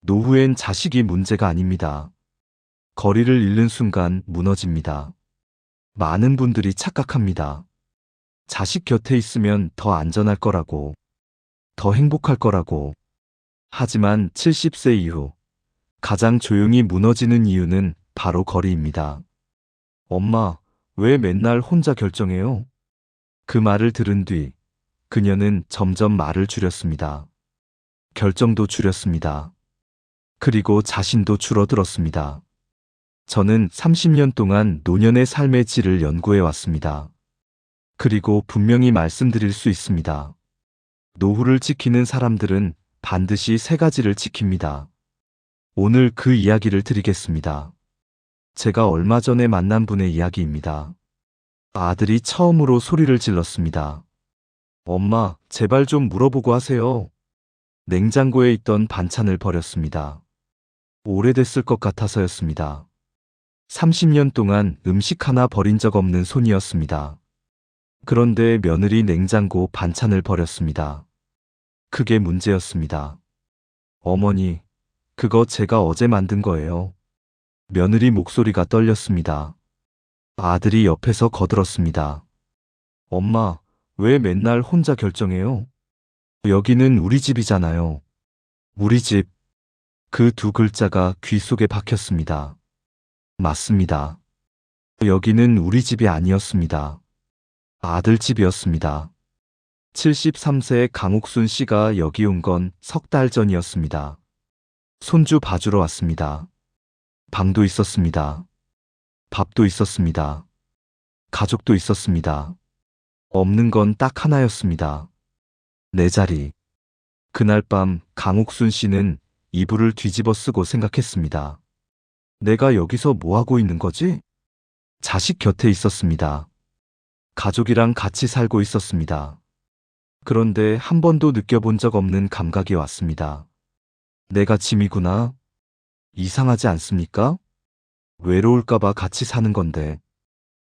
노후엔 자식이 문제가 아닙니다. 거리를 잃는 순간 무너집니다. 많은 분들이 착각합니다. 자식 곁에 있으면 더 안전할 거라고, 더 행복할 거라고. 하지만 70세 이후 가장 조용히 무너지는 이유는 바로 거리입니다. 엄마, 왜 맨날 혼자 결정해요? 그 말을 들은 뒤 그녀는 점점 말을 줄였습니다. 결정도 줄였습니다. 그리고 자신도 줄어들었습니다. 저는 30년 동안 노년의 삶의 질을 연구해 왔습니다. 그리고 분명히 말씀드릴 수 있습니다. 노후를 지키는 사람들은 반드시 세 가지를 지킵니다. 오늘 그 이야기를 드리겠습니다. 제가 얼마 전에 만난 분의 이야기입니다. 아들이 처음으로 소리를 질렀습니다. 엄마, 제발 좀 물어보고 하세요. 냉장고에 있던 반찬을 버렸습니다. 오래됐을 것 같아서였습니다. 30년 동안 음식 하나 버린 적 없는 손이었습니다. 그런데 며느리 냉장고 반찬을 버렸습니다. 그게 문제였습니다. 어머니, 그거 제가 어제 만든 거예요. 며느리 목소리가 떨렸습니다. 아들이 옆에서 거들었습니다. 엄마, 왜 맨날 혼자 결정해요? 여기는 우리 집이잖아요. 우리 집. 그 두 글자가 귀 속에 박혔습니다. 맞습니다. 여기는 우리 집이 아니었습니다. 아들 집이었습니다. 73세의 강옥순 씨가 여기 온 건 석 달 전이었습니다. 손주 봐주러 왔습니다. 방도 있었습니다. 밥도 있었습니다. 가족도 있었습니다. 없는 건 딱 하나였습니다. 내 자리. 그날 밤 강옥순 씨는 이불을 뒤집어 쓰고 생각했습니다. 내가 여기서 뭐 하고 있는 거지? 자식 곁에 있었습니다. 가족이랑 같이 살고 있었습니다. 그런데 한 번도 느껴본 적 없는 감각이 왔습니다. 내가 짐이구나. 이상하지 않습니까? 외로울까봐 같이 사는 건데.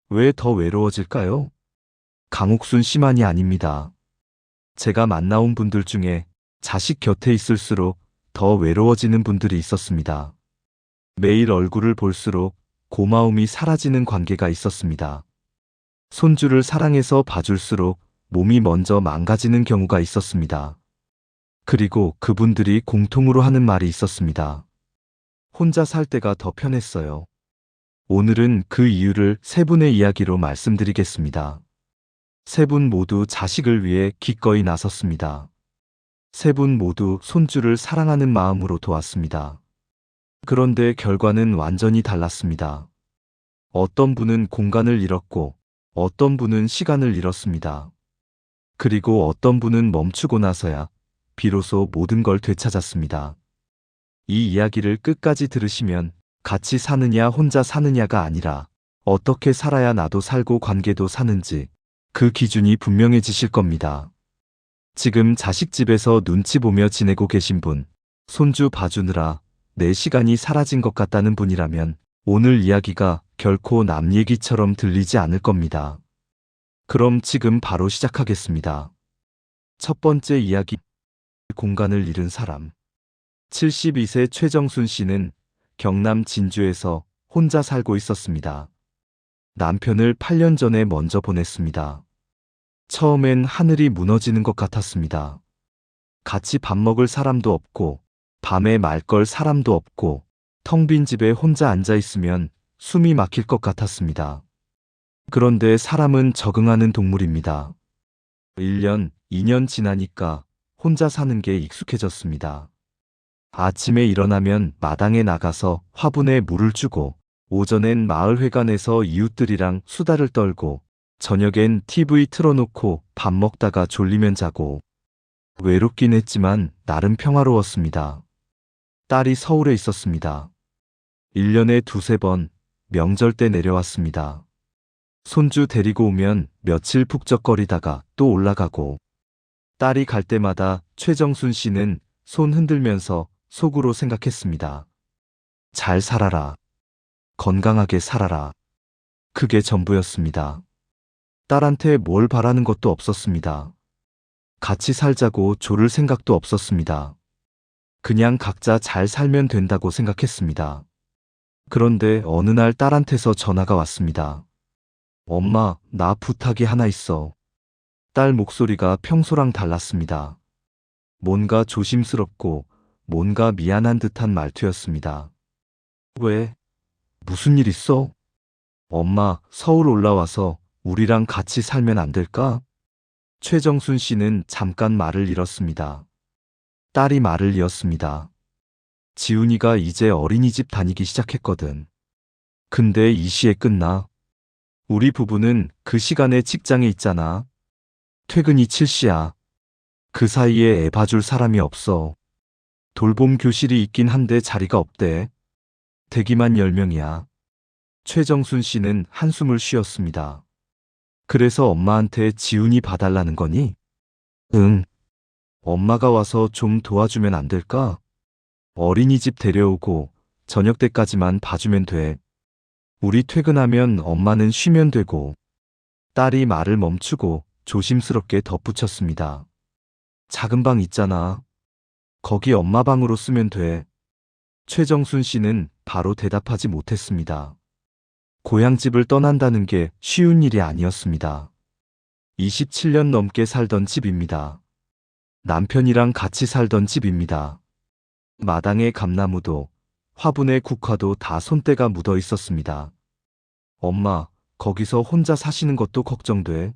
왜 더 외로워질까요? 강옥순 씨만이 아닙니다. 제가 만나온 분들 중에 자식 곁에 있을수록 더 외로워지는 분들이 있었습니다. 매일 얼굴을 볼수록 고마움이 사라지는 관계가 있었습니다. 손주를 사랑해서 봐줄수록 몸이 먼저 망가지는 경우가 있었습니다. 그리고 그분들이 공통으로 하는 말이 있었습니다. 혼자 살 때가 더 편했어요. 오늘은 그 이유를 세 분의 이야기로 말씀드리겠습니다. 세 분 모두 자식을 위해 기꺼이 나섰습니다. 세 분 모두 손주를 사랑하는 마음으로 도왔습니다. 그런데 결과는 완전히 달랐습니다. 어떤 분은 공간을 잃었고 어떤 분은 시간을 잃었습니다. 그리고 어떤 분은 멈추고 나서야 비로소 모든 걸 되찾았습니다. 이 이야기를 끝까지 들으시면 같이 사느냐 혼자 사느냐가 아니라 어떻게 살아야 나도 살고 관계도 사는지 그 기준이 분명해지실 겁니다. 지금 자식 집에서 눈치 보며 지내고 계신 분, 손주 봐주느라 내 시간이 사라진 것 같다는 분이라면 오늘 이야기가 결코 남 얘기처럼 들리지 않을 겁니다. 그럼 지금 바로 시작하겠습니다. 첫 번째 이야기, 공간을 잃은 사람. 72세 최정순 씨는 경남 진주에서 혼자 살고 있었습니다. 남편을 8년 전에 먼저 보냈습니다. 처음엔 하늘이 무너지는 것 같았습니다. 같이 밥 먹을 사람도 없고 밤에 말 걸 사람도 없고 텅 빈 집에 혼자 앉아 있으면 숨이 막힐 것 같았습니다. 그런데 사람은 적응하는 동물입니다. 1년, 2년 지나니까 혼자 사는 게 익숙해졌습니다. 아침에 일어나면 마당에 나가서 화분에 물을 주고 오전엔 마을회관에서 이웃들이랑 수다를 떨고 저녁엔 TV 틀어놓고 밥 먹다가 졸리면 자고. 외롭긴 했지만 나름 평화로웠습니다. 딸이 서울에 있었습니다. 1년에 두세 번 명절 때 내려왔습니다. 손주 데리고 오면 며칠 북적거리다가 또 올라가고. 딸이 갈 때마다 최정순 씨는 손 흔들면서 속으로 생각했습니다. 잘 살아라. 건강하게 살아라. 그게 전부였습니다. 딸한테 뭘 바라는 것도 없었습니다. 같이 살자고 조를 생각도 없었습니다. 그냥 각자 잘 살면 된다고 생각했습니다. 그런데 어느 날 딸한테서 전화가 왔습니다. 엄마, 나 부탁이 하나 있어. 딸 목소리가 평소랑 달랐습니다. 뭔가 조심스럽고 뭔가 미안한 듯한 말투였습니다. 왜? 무슨 일 있어? 엄마, 서울 올라와서 우리랑 같이 살면 안 될까? 최정순 씨는 잠깐 말을 잃었습니다. 딸이 말을 이었습니다. 지훈이가 이제 어린이집 다니기 시작했거든. 근데 이 시에 끝나? 우리 부부는 그 시간에 직장에 있잖아. 퇴근이 7시야. 그 사이에 애 봐줄 사람이 없어. 돌봄 교실이 있긴 한데 자리가 없대. 대기만 10명이야. 최정순 씨는 한숨을 쉬었습니다. 그래서 엄마한테 지훈이 봐달라는 거니? 응. 엄마가 와서 좀 도와주면 안 될까? 어린이집 데려오고 저녁 때까지만 봐주면 돼. 우리 퇴근하면 엄마는 쉬면 되고. 딸이 말을 멈추고 조심스럽게 덧붙였습니다. 작은 방 있잖아. 거기 엄마 방으로 쓰면 돼. 최정순 씨는 바로 대답하지 못했습니다. 고향집을 떠난다는 게 쉬운 일이 아니었습니다. 27년 넘게 살던 집입니다. 남편이랑 같이 살던 집입니다. 마당의 감나무도 화분의 국화도 다 손때가 묻어 있었습니다. 엄마, 거기서 혼자 사시는 것도 걱정돼.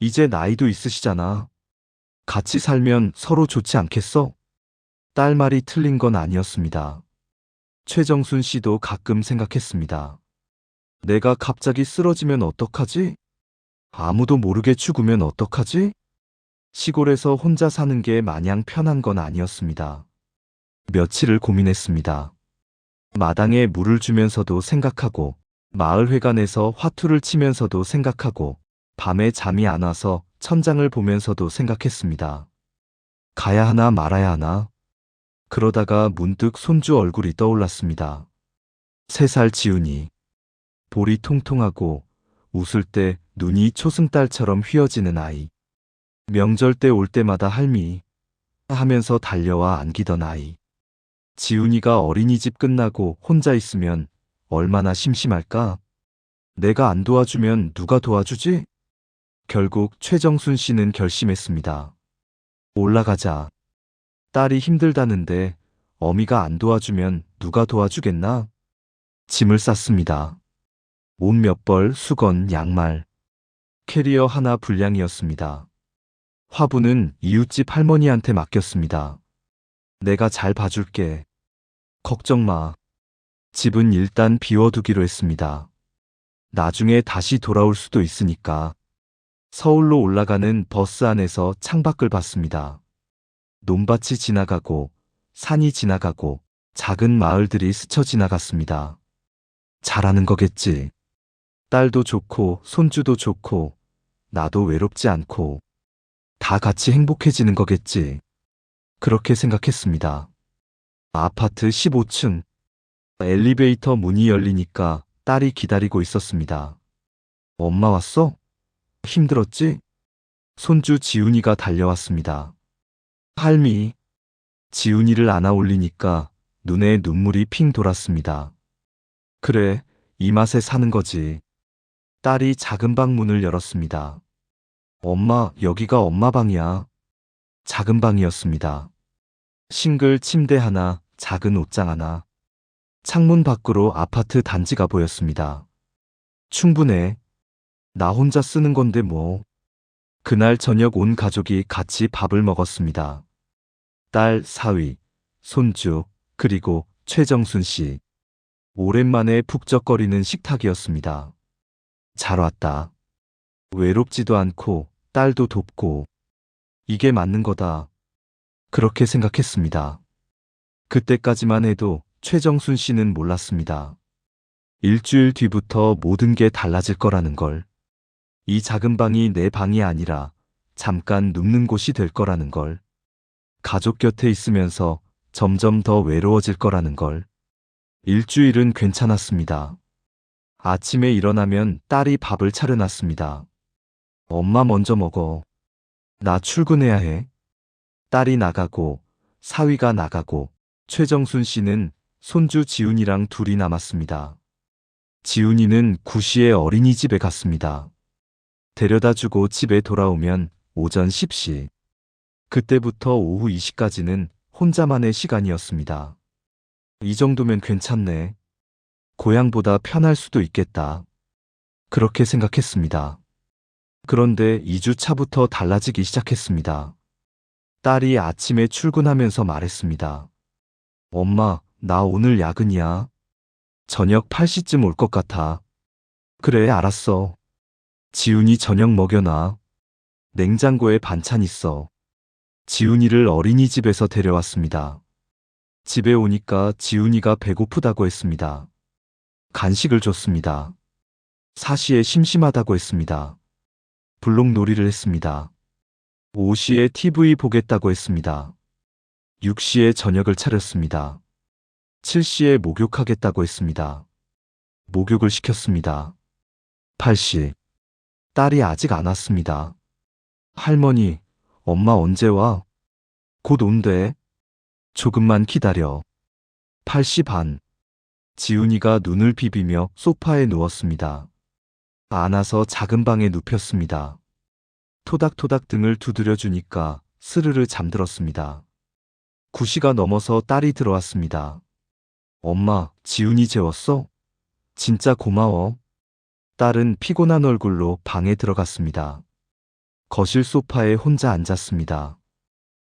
이제 나이도 있으시잖아. 같이 살면 서로 좋지 않겠어? 딸 말이 틀린 건 아니었습니다. 최정순 씨도 가끔 생각했습니다. 내가 갑자기 쓰러지면 어떡하지? 아무도 모르게 죽으면 어떡하지? 시골에서 혼자 사는 게 마냥 편한 건 아니었습니다. 며칠을 고민했습니다. 마당에 물을 주면서도 생각하고, 마을회관에서 화투를 치면서도 생각하고, 밤에 잠이 안 와서 천장을 보면서도 생각했습니다. 가야 하나 말아야 하나? 그러다가 문득 손주 얼굴이 떠올랐습니다. 3살 지훈이. 볼이 통통하고 웃을 때 눈이 초승달처럼 휘어지는 아이. 명절 때 올 때마다 할미 하면서 달려와 안기던 아이. 지훈이가 어린이집 끝나고 혼자 있으면 얼마나 심심할까? 내가 안 도와주면 누가 도와주지? 결국 최정순 씨는 결심했습니다. 올라가자. 딸이 힘들다는데 어미가 안 도와주면 누가 도와주겠나? 짐을 쌌습니다. 옷 몇 벌, 수건, 양말. 캐리어 하나 분량이었습니다. 화분은 이웃집 할머니한테 맡겼습니다. 내가 잘 봐줄게. 걱정 마. 집은 일단 비워두기로 했습니다. 나중에 다시 돌아올 수도 있으니까. 서울로 올라가는 버스 안에서 창밖을 봤습니다. 논밭이 지나가고 산이 지나가고 작은 마을들이 스쳐 지나갔습니다. 잘하는 거겠지. 딸도 좋고 손주도 좋고 나도 외롭지 않고 다 같이 행복해지는 거겠지. 그렇게 생각했습니다. 아파트 15층. 엘리베이터 문이 열리니까 딸이 기다리고 있었습니다. 엄마 왔어? 힘들었지? 손주 지훈이가 달려왔습니다. 할미. 지훈이를 안아 올리니까 눈에 눈물이 핑 돌았습니다. 그래, 이 맛에 사는 거지. 딸이 작은 방 문을 열었습니다. 엄마, 여기가 엄마 방이야. 작은 방이었습니다. 싱글 침대 하나, 작은 옷장 하나. 창문 밖으로 아파트 단지가 보였습니다. 충분해. 나 혼자 쓰는 건데 뭐. 그날 저녁 온 가족이 같이 밥을 먹었습니다. 딸, 사위, 손주, 그리고 최정순 씨. 오랜만에 북적거리는 식탁이었습니다. 잘 왔다. 외롭지도 않고 딸도 돕고 이게 맞는 거다. 그렇게 생각했습니다. 그때까지만 해도 최정순 씨는 몰랐습니다. 일주일 뒤부터 모든 게 달라질 거라는 걸. 이 작은 방이 내 방이 아니라 잠깐 눕는 곳이 될 거라는 걸. 가족 곁에 있으면서 점점 더 외로워질 거라는 걸. 일주일은 괜찮았습니다. 아침에 일어나면 딸이 밥을 차려놨습니다. 엄마 먼저 먹어. 나 출근해야 해. 딸이 나가고 사위가 나가고 최정순 씨는 손주 지훈이랑 둘이 남았습니다. 지훈이는 구시에 어린이집에 갔습니다. 데려다주고 집에 돌아오면 오전 10시. 그때부터 오후 2시까지는 혼자만의 시간이었습니다. 이 정도면 괜찮네. 고향보다 편할 수도 있겠다. 그렇게 생각했습니다. 그런데 2주 차부터 달라지기 시작했습니다. 딸이 아침에 출근하면서 말했습니다. 엄마, 나 오늘 야근이야. 저녁 8시쯤 올 것 같아. 그래, 알았어. 지훈이 저녁 먹여놔. 냉장고에 반찬 있어. 지훈이를 어린이집에서 데려왔습니다. 집에 오니까 지훈이가 배고프다고 했습니다. 간식을 줬습니다. 4시에 심심하다고 했습니다. 블록놀이를 했습니다. 5시에 TV 보겠다고 했습니다. 6시에 저녁을 차렸습니다. 7시에 목욕하겠다고 했습니다. 목욕을 시켰습니다. 8시. 딸이 아직 안 왔습니다. 할머니, 엄마 언제 와? 곧 온대. 조금만 기다려. 8시 반. 지훈이가 눈을 비비며 소파에 누웠습니다. 안아서 작은 방에 눕혔습니다. 토닥토닥 등을 두드려주니까 스르르 잠들었습니다. 9시가 넘어서 딸이 들어왔습니다. 엄마, 지훈이 재웠어? 진짜 고마워. 딸은 피곤한 얼굴로 방에 들어갔습니다. 거실 소파에 혼자 앉았습니다.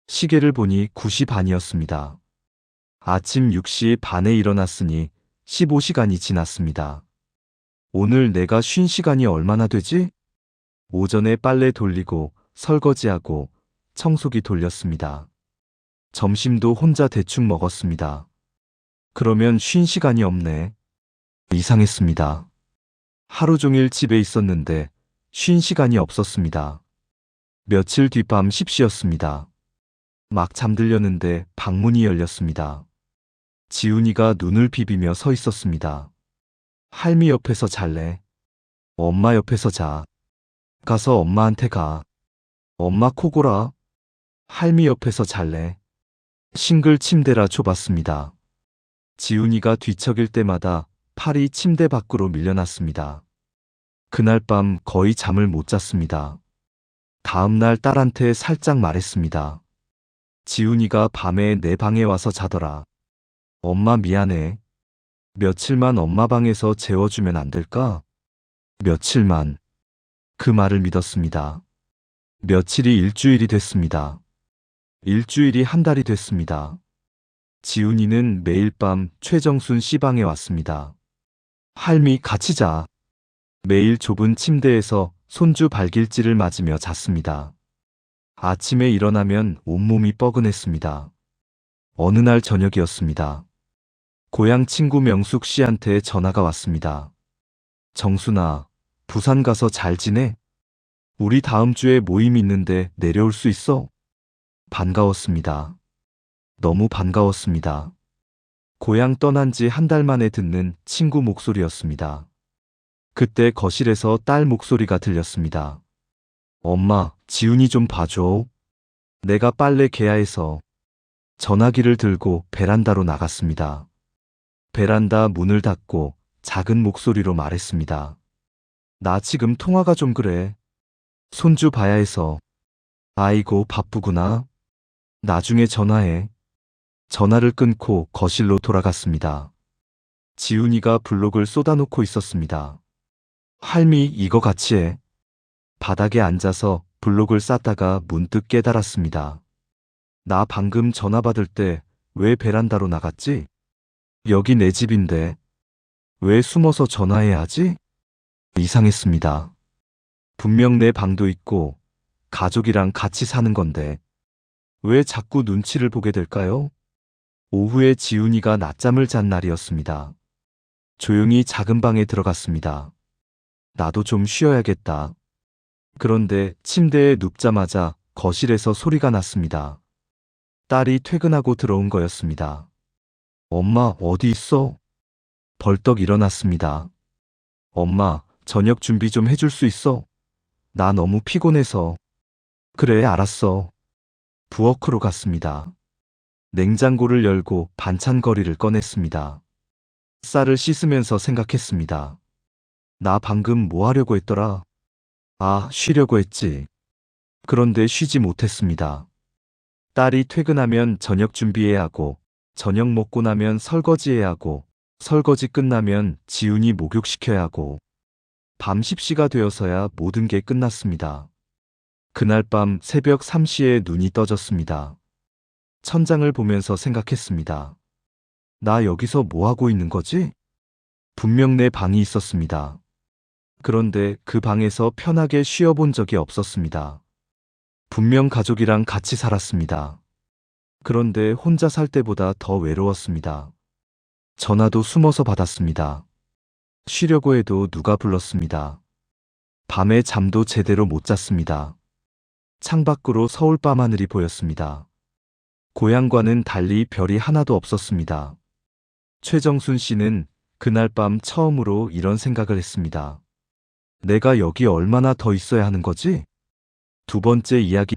시계를 보니 9시 반이었습니다. 아침 6시 반에 일어났으니 15시간이 지났습니다. 오늘 내가 쉰 시간이 얼마나 되지? 오전에 빨래 돌리고 설거지하고 청소기 돌렸습니다. 점심도 혼자 대충 먹었습니다. 그러면 쉰 시간이 없네. 이상했습니다. 하루 종일 집에 있었는데 쉰 시간이 없었습니다. 며칠 뒤 밤 10시였습니다. 막 잠들려는데 방문이 열렸습니다. 지훈이가 눈을 비비며 서 있었습니다. 할미 옆에서 잘래? 엄마 옆에서 자. 가서 엄마한테 가. 엄마 코 골아. 할미 옆에서 잘래? 싱글 침대라 좁았습니다. 지훈이가 뒤척일 때마다 팔이 침대 밖으로 밀려났습니다. 그날 밤 거의 잠을 못 잤습니다. 다음날 딸한테 살짝 말했습니다. 지훈이가 밤에 내 방에 와서 자더라. 엄마 미안해. 며칠만 엄마 방에서 재워주면 안 될까? 며칠만. 그 말을 믿었습니다. 며칠이 일주일이 됐습니다. 일주일이 한 달이 됐습니다. 지훈이는 매일 밤 최정순 씨 방에 왔습니다. 할미 같이 자. 매일 좁은 침대에서 손주 발길질을 맞으며 잤습니다. 아침에 일어나면 온몸이 뻐근했습니다. 어느 날 저녁이었습니다. 고향 친구 명숙 씨한테 전화가 왔습니다. 정순아, 부산 가서 잘 지내? 우리 다음 주에 모임 있는데 내려올 수 있어? 반가웠습니다. 너무 반가웠습니다. 고향 떠난 지 한 달 만에 듣는 친구 목소리였습니다. 그때 거실에서 딸 목소리가 들렸습니다. 엄마, 지훈이 좀 봐줘. 내가 빨래 개야해서. 전화기를 들고 베란다로 나갔습니다. 베란다 문을 닫고 작은 목소리로 말했습니다. 나 지금 통화가 좀 그래. 손주 봐야 해서. 아이고, 바쁘구나. 나중에 전화해. 전화를 끊고 거실로 돌아갔습니다. 지훈이가 블록을 쏟아놓고 있었습니다. 할미, 이거 같이 해. 바닥에 앉아서 블록을 쌓다가 문득 깨달았습니다. 나 방금 전화 받을 때 왜 베란다로 나갔지? 여기 내 집인데. 왜 숨어서 전화해야 하지? 이상했습니다. 분명 내 방도 있고 가족이랑 같이 사는 건데 왜 자꾸 눈치를 보게 될까요? 오후에 지훈이가 낮잠을 잔 날이었습니다. 조용히 작은 방에 들어갔습니다. 나도 좀 쉬어야겠다. 그런데 침대에 눕자마자 거실에서 소리가 났습니다. 딸이 퇴근하고 들어온 거였습니다. 엄마, 어디 있어? 벌떡 일어났습니다. 엄마, 저녁 준비 좀 해줄 수 있어? 나 너무 피곤해서. 그래, 알았어. 부엌으로 갔습니다. 냉장고를 열고 반찬거리를 꺼냈습니다. 쌀을 씻으면서 생각했습니다. 나 방금 뭐 하려고 했더라? 아, 쉬려고 했지. 그런데 쉬지 못했습니다. 딸이 퇴근하면 저녁 준비해야 하고, 저녁 먹고 나면 설거지해야 하고, 설거지 끝나면 지훈이 목욕시켜야 하고, 밤 10시가 되어서야 모든 게 끝났습니다. 그날 밤 새벽 3시에 눈이 떠졌습니다. 천장을 보면서 생각했습니다. 나 여기서 뭐 하고 있는 거지? 분명 내 방이 있었습니다. 그런데 그 방에서 편하게 쉬어본 적이 없었습니다. 분명 가족이랑 같이 살았습니다. 그런데 혼자 살 때보다 더 외로웠습니다. 전화도 숨어서 받았습니다. 쉬려고 해도 누가 불렀습니다. 밤에 잠도 제대로 못 잤습니다. 창밖으로 서울 밤하늘이 보였습니다. 고향과는 달리 별이 하나도 없었습니다. 최정순 씨는 그날 밤 처음으로 이런 생각을 했습니다. 내가 여기 얼마나 더 있어야 하는 거지? 두 번째 이야기,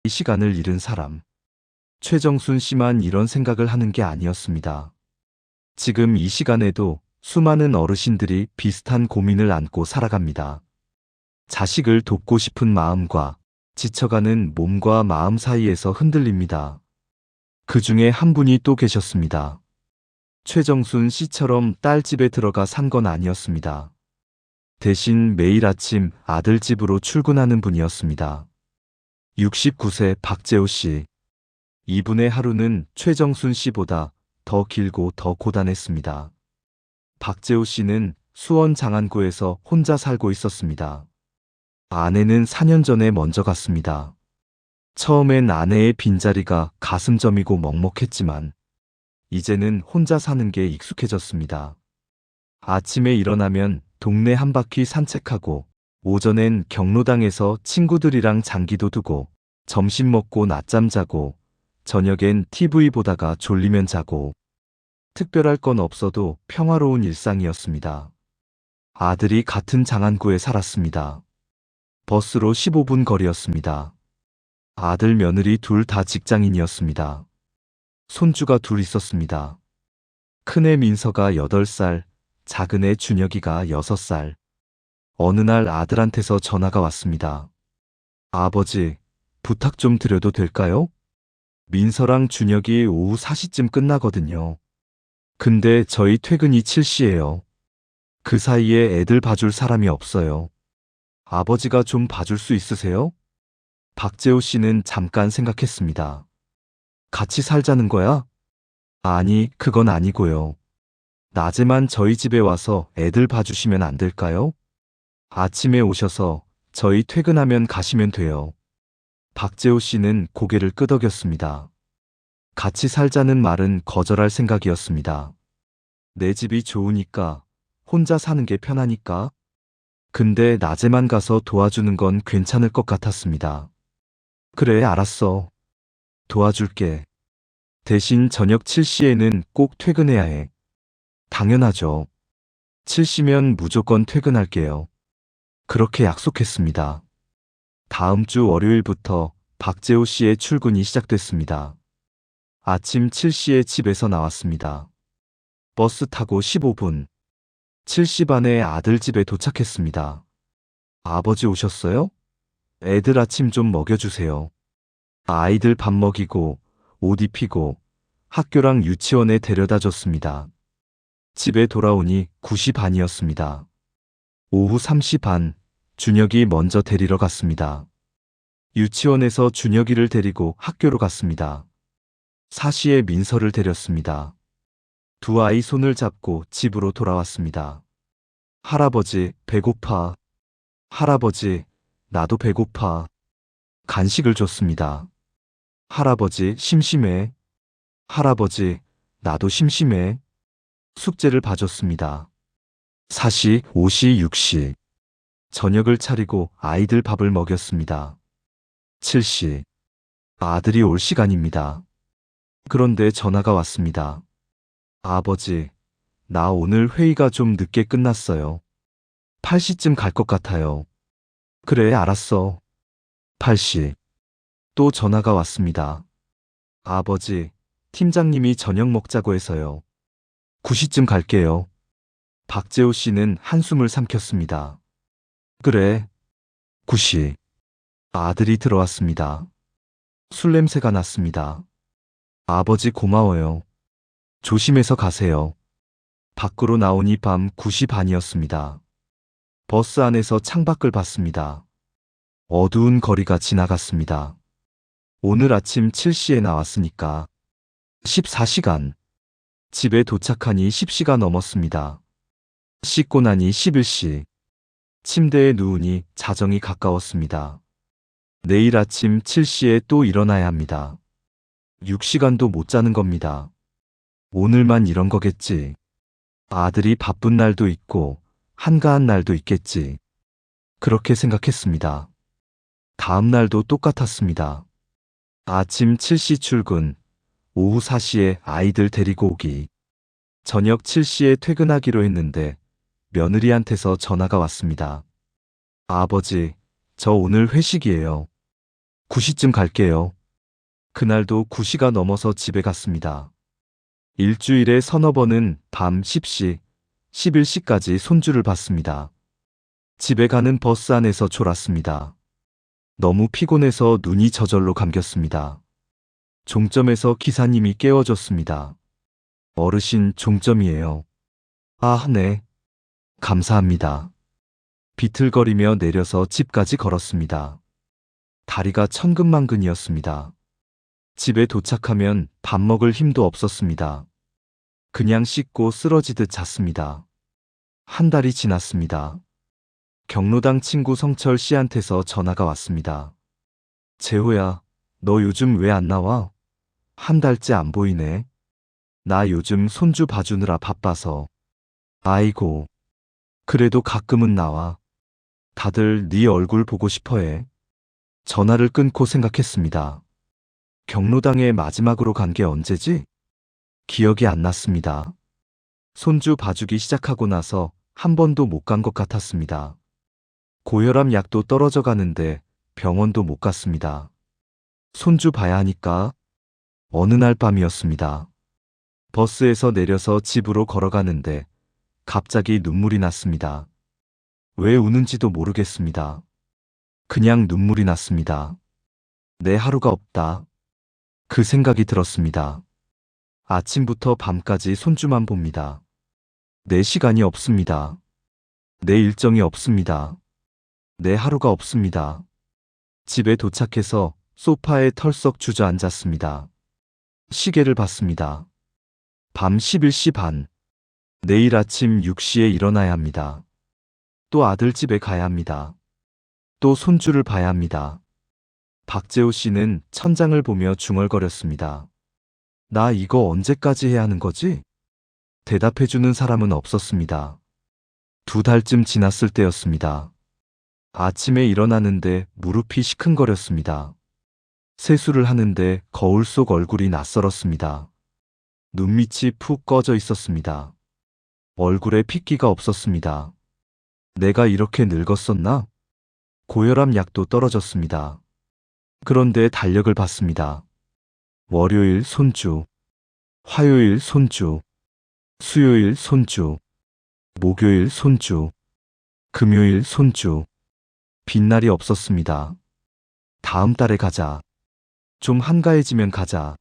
이 시간을 잃은 사람. 최정순 씨만 이런 생각을 하는 게 아니었습니다. 지금 이 시간에도 수많은 어르신들이 비슷한 고민을 안고 살아갑니다. 자식을 돕고 싶은 마음과 지쳐가는 몸과 마음 사이에서 흔들립니다. 그 중에 한 분이 또 계셨습니다. 최정순 씨처럼 딸 집에 들어가 산 건 아니었습니다. 대신 매일 아침 아들 집으로 출근하는 분이었습니다. 69세 박재호 씨. 이분의 하루는 최정순 씨보다 더 길고 더 고단했습니다. 박재호 씨는 수원 장안구에서 혼자 살고 있었습니다. 아내는 4년 전에 먼저 갔습니다. 처음엔 아내의 빈자리가 가슴저미고 먹먹했지만 이제는 혼자 사는 게 익숙해졌습니다. 아침에 일어나면 동네 한 바퀴 산책하고 오전엔 경로당에서 친구들이랑 장기도 두고 점심 먹고 낮잠 자고 저녁엔 TV 보다가 졸리면 자고 특별할 건 없어도 평화로운 일상이었습니다. 아들이 같은 장안구에 살았습니다. 버스로 15분 거리였습니다. 아들 며느리 둘 다 직장인이었습니다. 손주가 둘 있었습니다. 큰애 민서가 8살, 작은애 준혁이가 6살. 어느 날 아들한테서 전화가 왔습니다. 아버지, 부탁 좀 드려도 될까요? 민서랑 준혁이 오후 4시쯤 끝나거든요. 근데 저희 퇴근이 7시예요. 그 사이에 애들 봐줄 사람이 없어요. 아버지가 좀 봐줄 수 있으세요? 박재호 씨는 잠깐 생각했습니다. 같이 살자는 거야? 아니, 그건 아니고요. 낮에만 저희 집에 와서 애들 봐주시면 안 될까요? 아침에 오셔서 저희 퇴근하면 가시면 돼요. 박재호 씨는 고개를 끄덕였습니다. 같이 살자는 말은 거절할 생각이었습니다. 내 집이 좋으니까, 혼자 사는 게 편하니까. 근데 낮에만 가서 도와주는 건 괜찮을 것 같았습니다. 그래, 알았어. 도와줄게. 대신 저녁 7시에는 꼭 퇴근해야 해. 당연하죠. 7시면 무조건 퇴근할게요. 그렇게 약속했습니다. 다음 주 월요일부터 박재호 씨의 출근이 시작됐습니다. 아침 7시에 집에서 나왔습니다. 버스 타고 15분. 7시 반에 아들 집에 도착했습니다. 아버지 오셨어요? 애들 아침 좀 먹여주세요. 아이들 밥 먹이고 옷 입히고 학교랑 유치원에 데려다 줬습니다. 집에 돌아오니 9시 반이었습니다. 오후 3시 반, 준혁이 먼저 데리러 갔습니다. 유치원에서 준혁이를 데리고 학교로 갔습니다. 4시에 민서를 데렸습니다. 두 아이 손을 잡고 집으로 돌아왔습니다. 할아버지, 배고파. 할아버지, 나도 배고파. 간식을 줬습니다. 할아버지, 심심해. 할아버지, 나도 심심해. 숙제를 봐줬습니다. 4시, 5시, 6시. 저녁을 차리고 아이들 밥을 먹였습니다. 7시. 아들이 올 시간입니다. 그런데 전화가 왔습니다. 아버지, 나 오늘 회의가 좀 늦게 끝났어요. 8시쯤 갈 것 같아요. 그래, 알았어. 8시. 또 전화가 왔습니다. 아버지, 팀장님이 저녁 먹자고 해서요. 9시쯤 갈게요. 박재호 씨는 한숨을 삼켰습니다. 그래. 9시. 아들이 들어왔습니다. 술 냄새가 났습니다. 아버지 고마워요. 조심해서 가세요. 밖으로 나오니 밤 9시 반이었습니다. 버스 안에서 창밖을 봤습니다. 어두운 거리가 지나갔습니다. 오늘 아침 7시에 나왔으니까 14시간. 집에 도착하니 10시가 넘었습니다. 씻고 나니 11시. 침대에 누우니 자정이 가까웠습니다. 내일 아침 7시에 또 일어나야 합니다. 6시간도 못 자는 겁니다. 오늘만 이런 거겠지. 아들이 바쁜 날도 있고 한가한 날도 있겠지. 그렇게 생각했습니다. 다음 날도 똑같았습니다. 아침 7시 출근, 오후 4시에 아이들 데리고 오기. 저녁 7시에 퇴근하기로 했는데 며느리한테서 전화가 왔습니다. 아버지, 저 오늘 회식이에요. 9시쯤 갈게요. 그날도 9시가 넘어서 집에 갔습니다. 일주일에 서너 번은 밤 10시, 11시까지 손주를 봤습니다. 집에 가는 버스 안에서 졸았습니다. 너무 피곤해서 눈이 저절로 감겼습니다. 종점에서 기사님이 깨워줬습니다. 어르신 종점이에요. 아, 네. 감사합니다. 비틀거리며 내려서 집까지 걸었습니다. 다리가 천근만근이었습니다. 집에 도착하면 밥 먹을 힘도 없었습니다. 그냥 씻고 쓰러지듯 잤습니다. 한 달이 지났습니다. 경로당 친구 성철 씨한테서 전화가 왔습니다. 재호야, 너 요즘 왜 안 나와? 한 달째 안 보이네. 나 요즘 손주 봐주느라 바빠서. 아이고, 그래도 가끔은 나와. 다들 네 얼굴 보고 싶어해. 전화를 끊고 생각했습니다. 경로당에 마지막으로 간 게 언제지? 기억이 안 났습니다. 손주 봐주기 시작하고 나서 한 번도 못 간 것 같았습니다. 고혈압 약도 떨어져 가는데 병원도 못 갔습니다. 손주 봐야 하니까. 어느 날 밤이었습니다. 버스에서 내려서 집으로 걸어가는데 갑자기 눈물이 났습니다. 왜 우는지도 모르겠습니다. 그냥 눈물이 났습니다. 내 하루가 없다. 그 생각이 들었습니다. 아침부터 밤까지 손주만 봅니다. 내 시간이 없습니다. 내 일정이 없습니다. 내 하루가 없습니다. 집에 도착해서 소파에 털썩 주저앉았습니다. 시계를 봤습니다. 밤 11시 반. 내일 아침 6시에 일어나야 합니다. 또 아들 집에 가야 합니다. 또 손주를 봐야 합니다. 박재호 씨는 천장을 보며 중얼거렸습니다. 나 이거 언제까지 해야 하는 거지? 대답해주는 사람은 없었습니다. 2달쯤 지났을 때였습니다. 아침에 일어나는데 무릎이 시큰거렸습니다. 세수를 하는데 거울 속 얼굴이 낯설었습니다. 눈밑이 푹 꺼져 있었습니다. 얼굴에 핏기가 없었습니다. 내가 이렇게 늙었었나? 고혈압 약도 떨어졌습니다. 그런데 달력을 봤습니다. 월요일 손주, 화요일 손주, 수요일 손주, 목요일 손주, 금요일 손주. 빈날이 없었습니다. 다음 달에 가자. 좀 한가해지면 가자.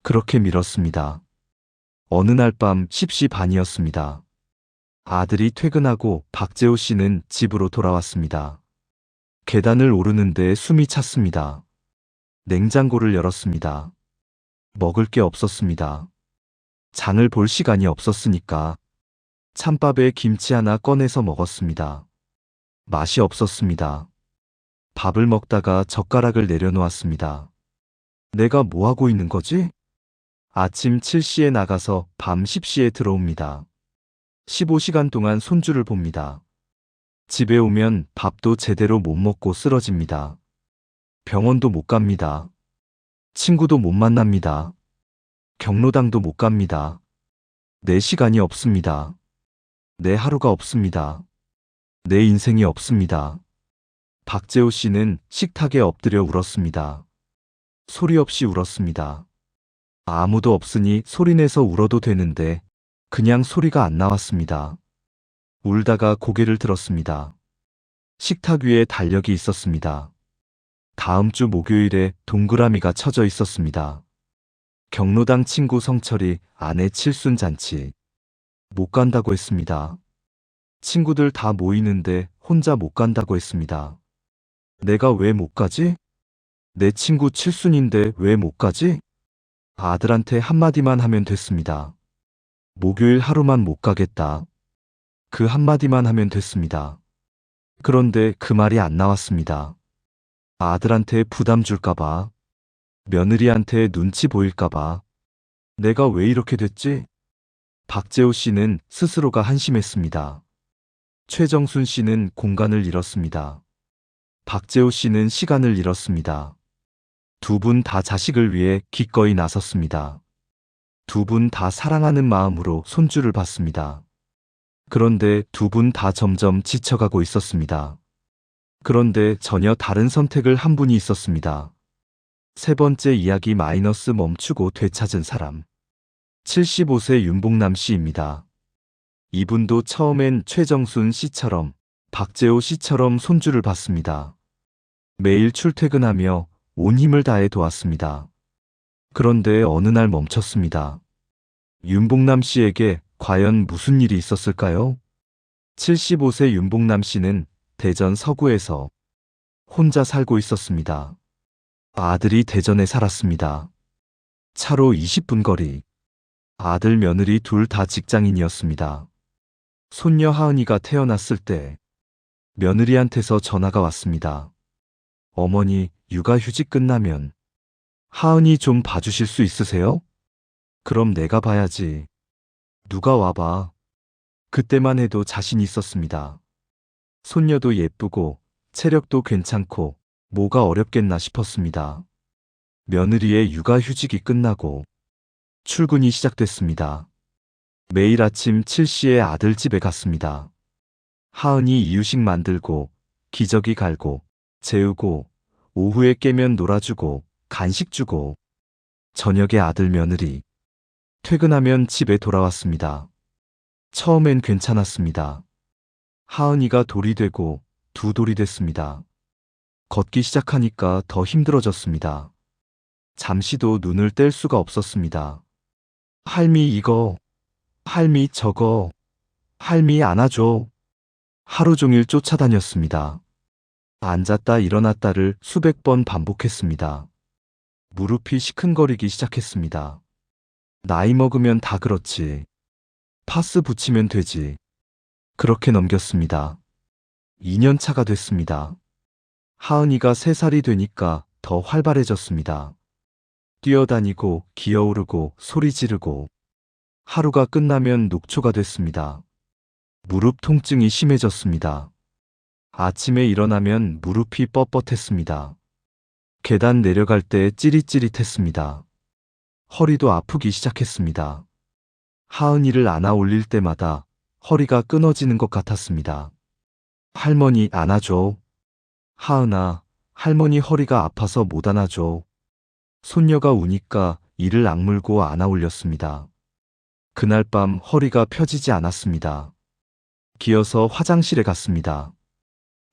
그렇게 미뤘습니다. 어느 날 밤 10시 반이었습니다. 아들이 퇴근하고 박재호 씨는 집으로 돌아왔습니다. 계단을 오르는데 숨이 찼습니다. 냉장고를 열었습니다. 먹을 게 없었습니다. 장을 볼 시간이 없었으니까 찬밥에 김치 하나 꺼내서 먹었습니다. 맛이 없었습니다. 밥을 먹다가 젓가락을 내려놓았습니다. 내가 뭐 하고 있는 거지? 아침 7시에 나가서 밤 10시에 들어옵니다. 15시간 동안 손주를 봅니다. 집에 오면 밥도 제대로 못 먹고 쓰러집니다. 병원도 못 갑니다. 친구도 못 만납니다. 경로당도 못 갑니다. 내 시간이 없습니다. 내 하루가 없습니다. 내 인생이 없습니다. 박재호 씨는 식탁에 엎드려 울었습니다. 소리 없이 울었습니다. 아무도 없으니 소리내서 울어도 되는데 그냥 소리가 안 나왔습니다. 울다가 고개를 들었습니다. 식탁 위에 달력이 있었습니다. 다음 주 목요일에 동그라미가 쳐져 있었습니다. 경로당 친구 성철이 아내 칠순잔치. 못 간다고 했습니다. 친구들 다 모이는데 혼자 못 간다고 했습니다. 내가 왜 못 가지? 내 친구 칠순인데 왜 못 가지? 아들한테 한마디만 하면 됐습니다. 목요일 하루만 못 가겠다. 그 한마디만 하면 됐습니다. 그런데 그 말이 안 나왔습니다. 아들한테 부담 줄까봐, 며느리한테 눈치 보일까봐, 내가 왜 이렇게 됐지? 박재호 씨는 스스로가 한심했습니다. 최정순 씨는 공간을 잃었습니다. 박재호 씨는 시간을 잃었습니다. 두 분 다 자식을 위해 기꺼이 나섰습니다. 두 분 다 사랑하는 마음으로 손주를 봤습니다. 그런데 두 분 다 점점 지쳐가고 있었습니다. 그런데 전혀 다른 선택을 한 분이 있었습니다. 세 번째 이야기 마이너스 멈추고 되찾은 사람. 75세 윤봉남 씨입니다. 이분도 처음엔 최정순 씨처럼 박재호 씨처럼 손주를 봤습니다. 매일 출퇴근하며 온 힘을 다해 도왔습니다. 그런데 어느 날 멈췄습니다. 윤봉남 씨에게 과연 무슨 일이 있었을까요? 75세 윤봉남 씨는 대전 서구에서 혼자 살고 있었습니다. 아들이 대전에 살았습니다. 차로 20분 거리. 아들 며느리 둘 다 직장인이었습니다. 손녀 하은이가 태어났을 때 며느리한테서 전화가 왔습니다. 어머니, 육아휴직 끝나면 하은이 좀 봐주실 수 있으세요? 그럼 내가 봐야지. 누가 와봐. 그때만 해도 자신 있었습니다. 손녀도 예쁘고 체력도 괜찮고 뭐가 어렵겠나 싶었습니다. 며느리의 육아휴직이 끝나고 출근이 시작됐습니다. 매일 아침 7시에 아들 집에 갔습니다. 하은이 이유식 만들고 기저귀 갈고 재우고 오후에 깨면 놀아주고 간식 주고 저녁에 아들 며느리 퇴근하면 집에 돌아왔습니다. 처음엔 괜찮았습니다. 하은이가 돌이 되고 두 돌이 됐습니다. 걷기 시작하니까 더 힘들어졌습니다. 잠시도 눈을 뗄 수가 없었습니다. 할미 이거, 할미 저거, 할미 안아줘. 하루 종일 쫓아다녔습니다. 앉았다 일어났다를 수백 번 반복했습니다. 무릎이 시큰거리기 시작했습니다. 나이 먹으면 다 그렇지. 파스 붙이면 되지. 그렇게 넘겼습니다. 2년 차가 됐습니다. 하은이가 3살이 되니까 더 활발해졌습니다. 뛰어다니고 기어오르고 소리 지르고 하루가 끝나면 녹초가 됐습니다. 무릎 통증이 심해졌습니다. 아침에 일어나면 무릎이 뻣뻣했습니다. 계단 내려갈 때 찌릿찌릿했습니다. 허리도 아프기 시작했습니다. 하은이를 안아 올릴 때마다 허리가 끊어지는 것 같았습니다. 할머니 안아줘. 하은아, 할머니 허리가 아파서 못 안아줘. 손녀가 우니까 이를 악물고 안아 올렸습니다. 그날 밤 허리가 펴지지 않았습니다. 기어서 화장실에 갔습니다.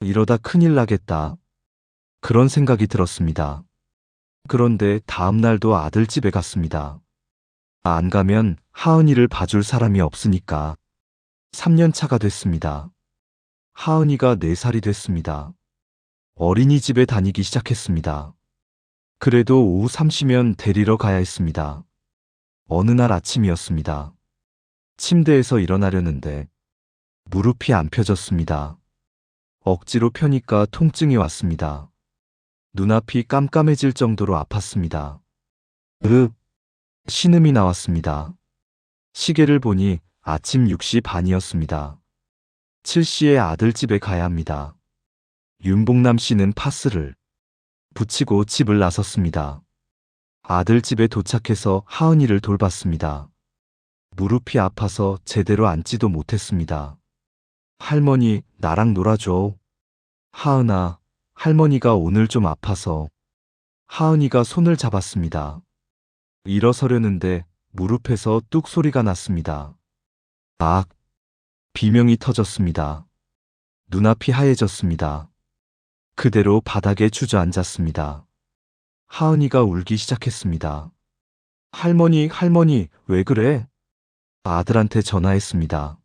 이러다 큰일 나겠다. 그런 생각이 들었습니다. 그런데 다음 날도 아들 집에 갔습니다. 안 가면 하은이를 봐줄 사람이 없으니까. 3년 차가 됐습니다. 하은이가 4살이 됐습니다. 어린이집에 다니기 시작했습니다. 그래도 오후 3시면 데리러 가야 했습니다. 어느 날 아침이었습니다. 침대에서 일어나려는데 무릎이 안 펴졌습니다. 억지로 펴니까 통증이 왔습니다. 눈앞이 깜깜해질 정도로 아팠습니다. 신음이 나왔습니다. 시계를 보니 아침 6시 반이었습니다. 7시에 아들 집에 가야 합니다. 윤봉남 씨는 파스를 붙이고 집을 나섰습니다. 아들 집에 도착해서 하은이를 돌봤습니다. 무릎이 아파서 제대로 앉지도 못했습니다. 할머니, 나랑 놀아줘. 하은아, 할머니가 오늘 좀 아파서. 하은이가 손을 잡았습니다. 일어서려는데 무릎에서 뚝 소리가 났습니다. 악! 비명이 터졌습니다. 눈앞이 하얘졌습니다. 그대로 바닥에 주저앉았습니다. 하은이가 울기 시작했습니다. 할머니, 할머니, 왜 그래? 아들한테 전화했습니다.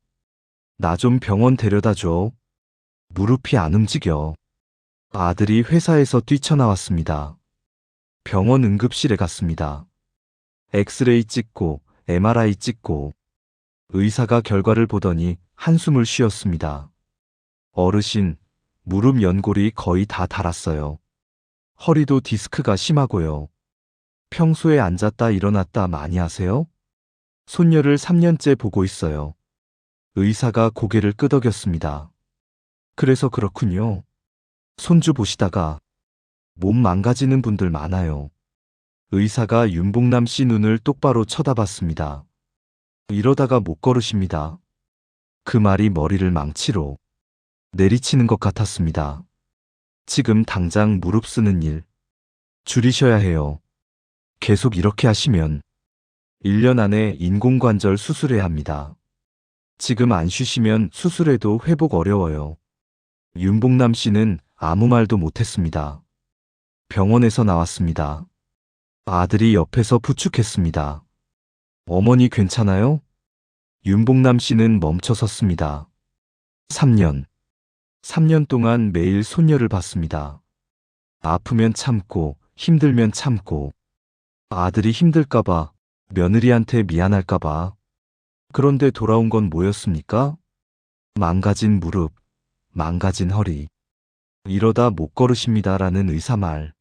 나 좀 병원 데려다 줘. 무릎이 안 움직여. 아들이 회사에서 뛰쳐나왔습니다. 병원 응급실에 갔습니다. 엑스레이 찍고 MRI 찍고 의사가 결과를 보더니 한숨을 쉬었습니다. 어르신, 무릎 연골이 거의 다 닳았어요. 허리도 디스크가 심하고요. 평소에 앉았다 일어났다 많이 하세요? 손녀를 3년째 보고 있어요. 의사가 고개를 끄덕였습니다. 그래서 그렇군요. 손주 보시다가 몸 망가지는 분들 많아요. 의사가 윤봉남 씨 눈을 똑바로 쳐다봤습니다. 이러다가 못 걸으십니다. 그 말이 머리를 망치로 내리치는 것 같았습니다. 지금 당장 무릎 쓰는 일 줄이셔야 해요. 계속 이렇게 하시면 1년 안에 인공관절 수술해야 합니다. 지금 안 쉬시면 수술해도 회복 어려워요. 윤봉남 씨는 아무 말도 못했습니다. 병원에서 나왔습니다. 아들이 옆에서 부축했습니다. 어머니 괜찮아요? 윤봉남 씨는 멈춰 섰습니다. 3년 동안 매일 손녀를 봤습니다. 아프면 참고, 힘들면 참고, 아들이 힘들까봐, 며느리한테 미안할까봐. 그런데 돌아온 건 뭐였습니까? 망가진 무릎, 망가진 허리. 이러다 못 걸으십니다라는 의사 말.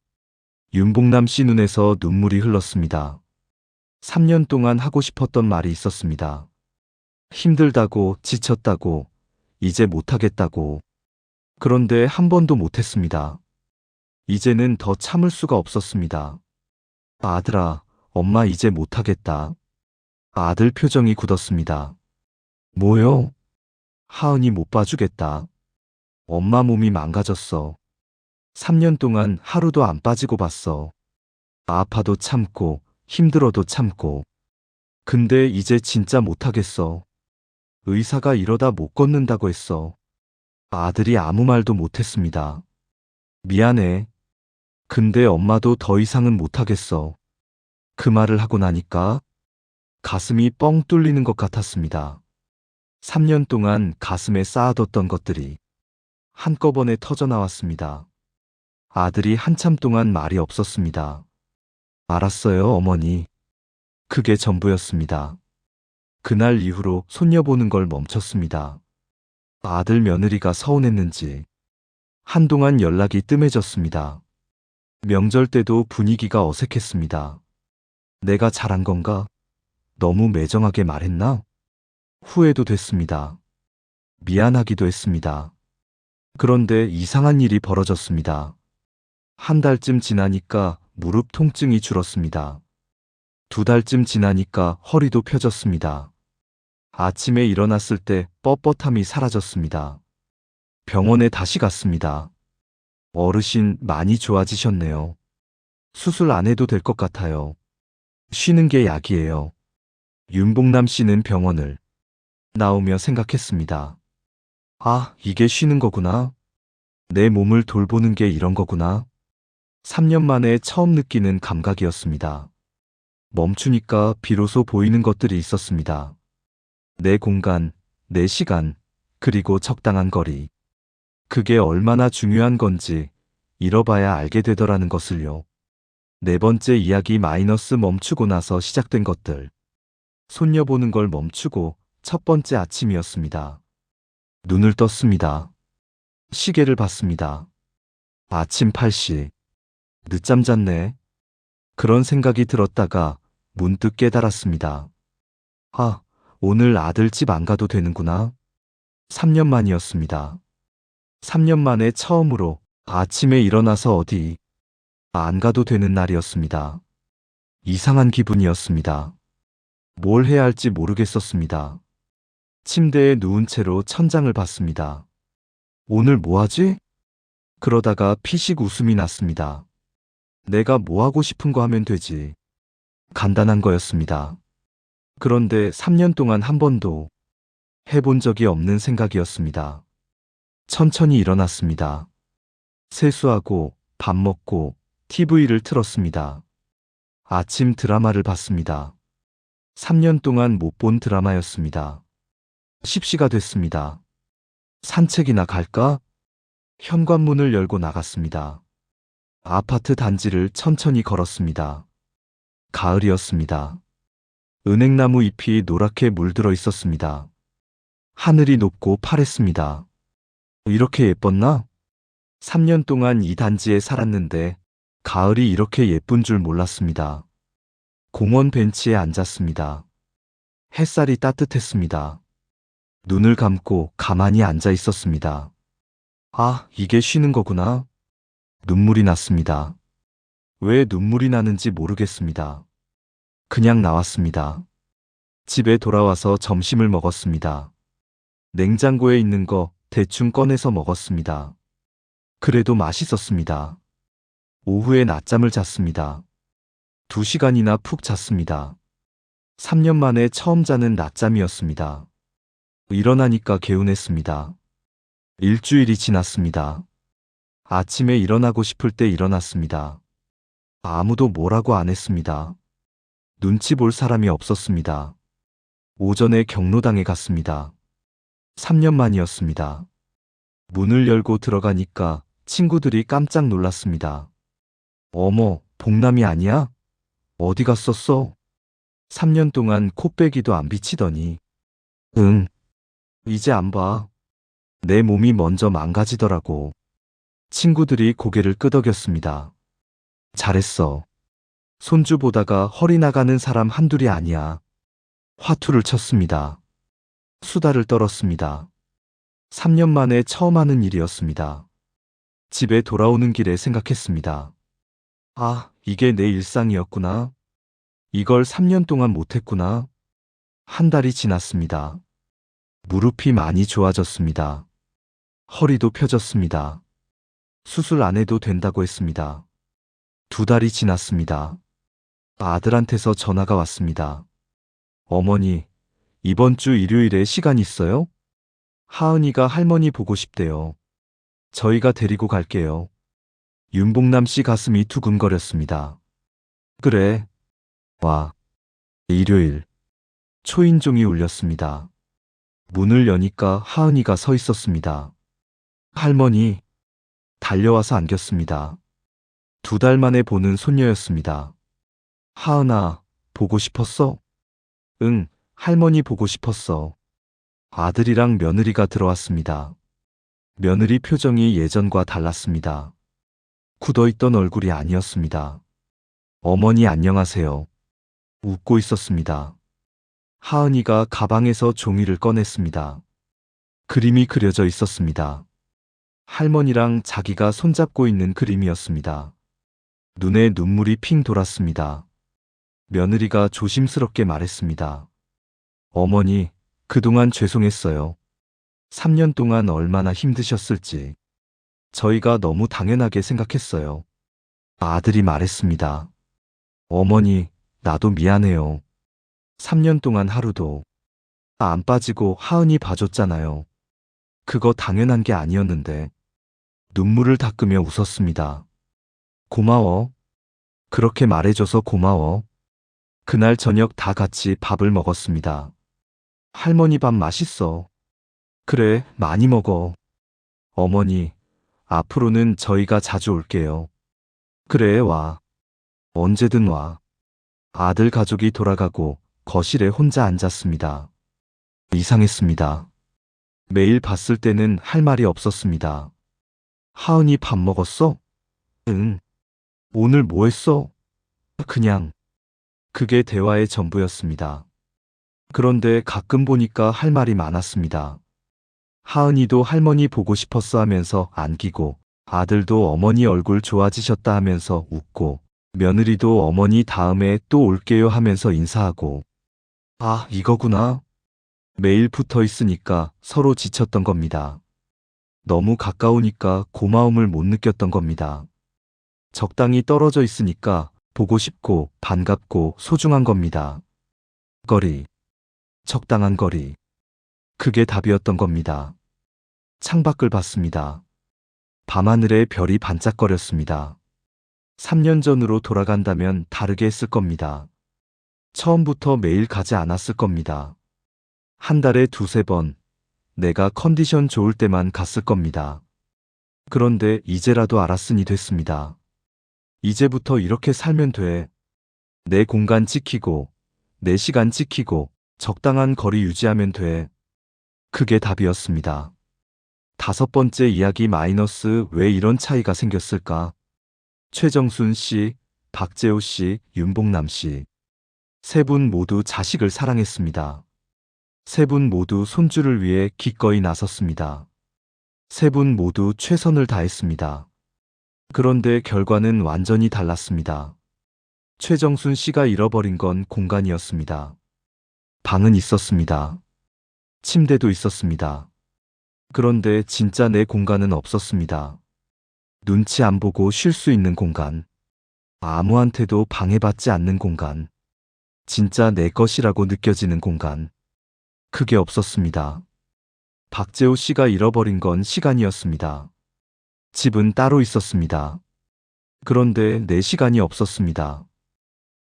윤봉남 씨 눈에서 눈물이 흘렀습니다. 3년 동안 하고 싶었던 말이 있었습니다. 힘들다고, 지쳤다고, 이제 못하겠다고. 그런데 한 번도 못했습니다. 이제는 더 참을 수가 없었습니다. 아들아, 엄마 이제 못하겠다. 아들 표정이 굳었습니다. 뭐요? 하은이 못 봐주겠다. 엄마 몸이 망가졌어. 3년 동안 하루도 안 빠지고 봤어. 아파도 참고, 힘들어도 참고. 근데 이제 진짜 못하겠어. 의사가 이러다 못 걷는다고 했어. 아들이 아무 말도 못했습니다. 미안해. 근데 엄마도 더 이상은 못하겠어. 그 말을 하고 나니까 가슴이 뻥 뚫리는 것 같았습니다. 3년 동안 가슴에 쌓아뒀던 것들이 한꺼번에 터져 나왔습니다. 아들이 한참 동안 말이 없었습니다. 알았어요, 어머니. 그게 전부였습니다. 그날 이후로 손녀 보는 걸 멈췄습니다. 아들 며느리가 서운했는지 한동안 연락이 뜸해졌습니다. 명절 때도 분위기가 어색했습니다. 내가 잘한 건가? 너무 매정하게 말했나? 후회도 됐습니다. 미안하기도 했습니다. 그런데 이상한 일이 벌어졌습니다. 한 달쯤 지나니까 무릎 통증이 줄었습니다. 2달쯤 지나니까 허리도 펴졌습니다. 아침에 일어났을 때 뻣뻣함이 사라졌습니다. 병원에 다시 갔습니다. 어르신 많이 좋아지셨네요. 수술 안 해도 될 것 같아요. 쉬는 게 약이에요. 윤봉남 씨는 병원을 나오며 생각했습니다. 아, 이게 쉬는 거구나. 내 몸을 돌보는 게 이런 거구나. 3년 만에 처음 느끼는 감각이었습니다. 멈추니까 비로소 보이는 것들이 있었습니다. 내 공간, 내 시간, 그리고 적당한 거리. 그게 얼마나 중요한 건지 잃어봐야 알게 되더라는 것을요. 4번째 이야기 마이너스 멈추고 나서 시작된 것들. 손녀 보는 걸 멈추고 첫 번째 아침이었습니다. 눈을 떴습니다. 시계를 봤습니다. 아침 8시. 늦잠 잤네. 그런 생각이 들었다가 문득 깨달았습니다. 아, 오늘 아들 집 안 가도 되는구나. 3년 만이었습니다. 3년 만에 처음으로 아침에 일어나서 어디 안 가도 되는 날이었습니다. 이상한 기분이었습니다. 뭘 해야 할지 모르겠었습니다. 침대에 누운 채로 천장을 봤습니다. 오늘 뭐 하지? 그러다가 피식 웃음이 났습니다. 내가 뭐 하고 싶은 거 하면 되지. 간단한 거였습니다. 그런데 3년 동안 한 번도 해본 적이 없는 생각이었습니다. 천천히 일어났습니다. 세수하고 밥 먹고 TV를 틀었습니다. 아침 드라마를 봤습니다. 3년 동안 못 본 드라마였습니다. 십시가 됐습니다. 산책이나 갈까? 현관문을 열고 나갔습니다. 아파트 단지를 천천히 걸었습니다. 가을이었습니다. 은행나무 잎이 노랗게 물들어 있었습니다. 하늘이 높고 파랬습니다. 이렇게 예뻤나? 3년 동안 이 단지에 살았는데 가을이 이렇게 예쁜 줄 몰랐습니다. 공원 벤치에 앉았습니다. 햇살이 따뜻했습니다. 눈을 감고 가만히 앉아 있었습니다. 아, 이게 쉬는 거구나. 눈물이 났습니다. 왜 눈물이 나는지 모르겠습니다. 그냥 나왔습니다. 집에 돌아와서 점심을 먹었습니다. 냉장고에 있는 거 대충 꺼내서 먹었습니다. 그래도 맛있었습니다. 오후에 낮잠을 잤습니다. 2시간이나 푹 잤습니다. 3년 만에 처음 자는 낮잠이었습니다. 일어나니까 개운했습니다. 일주일이 지났습니다. 아침에 일어나고 싶을 때 일어났습니다. 아무도 뭐라고 안 했습니다. 눈치 볼 사람이 없었습니다. 오전에 경로당에 갔습니다. 3년 만이었습니다. 문을 열고 들어가니까 친구들이 깜짝 놀랐습니다. 어머, 복남이 아니야? 어디 갔었어? 3년 동안 코빼기도 안 비치더니. 응, 이제 안 봐. 내 몸이 먼저 망가지더라고. 친구들이 고개를 끄덕였습니다. 잘했어. 손주 보다가 허리 나가는 사람 한둘이 아니야. 화투를 쳤습니다. 수다를 떨었습니다. 3년 만에 처음 하는 일이었습니다. 집에 돌아오는 길에 생각했습니다. 아, 이게 내 일상이었구나. 이걸 3년 동안 못했구나. 한 달이 지났습니다. 무릎이 많이 좋아졌습니다. 허리도 펴졌습니다. 수술 안 해도 된다고 했습니다. 2달이 지났습니다. 아들한테서 전화가 왔습니다. 어머니, 이번 주 일요일에 시간 있어요? 하은이가 할머니 보고 싶대요. 저희가 데리고 갈게요. 윤복남 씨 가슴이 두근거렸습니다. 그래. 와. 일요일. 초인종이 울렸습니다. 문을 여니까 하은이가 서 있었습니다. 할머니. 달려와서 안겼습니다. 2달 만에 보는 손녀였습니다. 하은아, 보고 싶었어? 응, 할머니 보고 싶었어. 아들이랑 며느리가 들어왔습니다. 며느리 표정이 예전과 달랐습니다. 굳어있던 얼굴이 아니었습니다. 어머니 안녕하세요. 웃고 있었습니다. 하은이가 가방에서 종이를 꺼냈습니다. 그림이 그려져 있었습니다. 할머니랑 자기가 손잡고 있는 그림이었습니다. 눈에 눈물이 핑 돌았습니다. 며느리가 조심스럽게 말했습니다. 어머니, 그동안 죄송했어요. 3년 동안 얼마나 힘드셨을지. 저희가 너무 당연하게 생각했어요. 아들이 말했습니다. 어머니, 나도 미안해요. 3년 동안 하루도 안 빠지고 하은이 봐줬잖아요. 그거 당연한 게 아니었는데. 눈물을 닦으며 웃었습니다. 고마워. 그렇게 말해줘서 고마워. 그날 저녁 다 같이 밥을 먹었습니다. 할머니 밥 맛있어. 그래, 많이 먹어. 어머니, 앞으로는 저희가 자주 올게요. 그래, 와. 언제든 와. 아들 가족이 돌아가고 거실에 혼자 앉았습니다. 이상했습니다. 매일 봤을 때는 할 말이 없었습니다. 하은이 밥 먹었어? 응. 오늘 뭐 했어? 그냥. 그게 대화의 전부였습니다. 그런데 가끔 보니까 할 말이 많았습니다. 하은이도 할머니 보고 싶었어 하면서 안기고, 아들도 어머니 얼굴 좋아지셨다 하면서 웃고, 며느리도 어머니 다음에 또 올게요 하면서 인사하고. 아, 이거구나. 매일 붙어 있으니까 서로 지쳤던 겁니다. 너무 가까우니까 고마움을 못 느꼈던 겁니다. 적당히 떨어져 있으니까 보고 싶고 반갑고 소중한 겁니다. 거리, 적당한 거리. 그게 답이었던 겁니다. 창밖을 봤습니다. 밤하늘에 별이 반짝거렸습니다. 3년 전으로 돌아간다면 다르게 했을 겁니다. 처음부터 매일 가지 않았을 겁니다. 한 달에 두세 번, 내가 컨디션 좋을 때만 갔을 겁니다. 그런데 이제라도 알았으니 됐습니다. 이제부터 이렇게 살면 돼. 내 공간 지키고, 내 시간 지키고, 적당한 거리 유지하면 돼. 그게 답이었습니다. 5번째 이야기 마이너스 왜 이런 차이가 생겼을까? 최정순 씨, 박재호 씨, 윤봉남 씨. 세 분 모두 자식을 사랑했습니다. 세 분 모두 손주를 위해 기꺼이 나섰습니다. 세 분 모두 최선을 다했습니다. 그런데 결과는 완전히 달랐습니다. 최정순 씨가 잃어버린 건 공간이었습니다. 방은 있었습니다. 침대도 있었습니다. 그런데 진짜 내 공간은 없었습니다. 눈치 안 보고 쉴 수 있는 공간. 아무한테도 방해받지 않는 공간. 진짜 내 것이라고 느껴지는 공간. 그게 없었습니다. 박재호 씨가 잃어버린 건 시간이었습니다. 집은 따로 있었습니다. 그런데 내 시간이 없었습니다.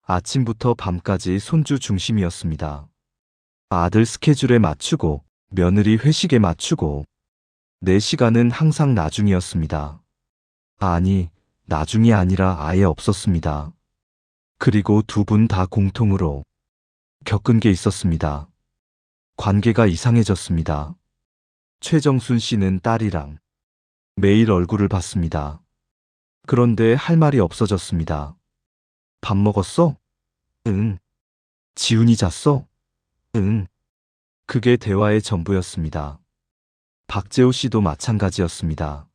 아침부터 밤까지 손주 중심이었습니다. 아들 스케줄에 맞추고, 며느리 회식에 맞추고, 내 시간은 항상 나중이었습니다. 아니, 나중이 아니라 아예 없었습니다. 그리고 두 분 다 공통으로 겪은 게 있었습니다. 관계가 이상해졌습니다. 최정순 씨는 딸이랑 매일 얼굴을 봤습니다. 그런데 할 말이 없어졌습니다. 밥 먹었어? 응. 지훈이 잤어? 응. 그게 대화의 전부였습니다. 박재호 씨도 마찬가지였습니다.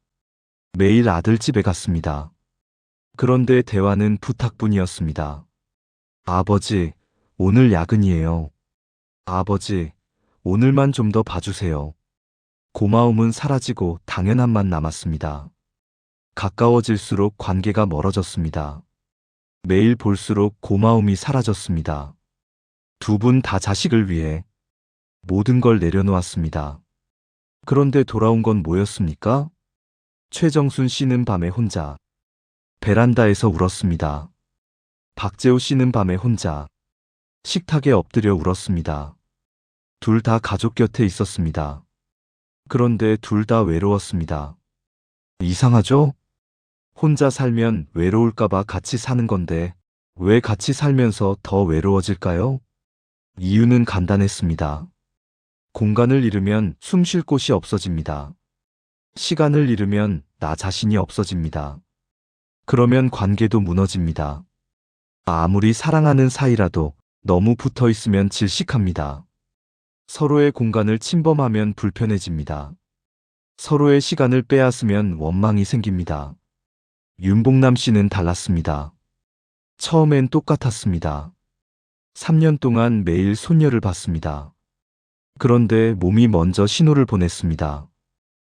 매일 아들 집에 갔습니다. 그런데 대화는 부탁뿐이었습니다. 아버지, 오늘 야근이에요. 아버지, 오늘만 좀 더 봐주세요. 고마움은 사라지고 당연함만 남았습니다. 가까워질수록 관계가 멀어졌습니다. 매일 볼수록 고마움이 사라졌습니다. 두 분 다 자식을 위해 모든 걸 내려놓았습니다. 그런데 돌아온 건 뭐였습니까? 최정순 씨는 밤에 혼자 베란다에서 울었습니다. 박재호 씨는 밤에 혼자 식탁에 엎드려 울었습니다. 둘 다 가족 곁에 있었습니다. 그런데 둘 다 외로웠습니다. 이상하죠? 혼자 살면 외로울까봐 같이 사는 건데 왜 같이 살면서 더 외로워질까요? 이유는 간단했습니다. 공간을 잃으면 숨 쉴 곳이 없어집니다. 시간을 잃으면 나 자신이 없어집니다. 그러면 관계도 무너집니다. 아무리 사랑하는 사이라도 너무 붙어 있으면 질식합니다. 서로의 공간을 침범하면 불편해집니다. 서로의 시간을 빼앗으면 원망이 생깁니다. 윤봉남 씨는 달랐습니다. 처음엔 똑같았습니다. 3년 동안 매일 손녀를 봤습니다. 그런데 몸이 먼저 신호를 보냈습니다.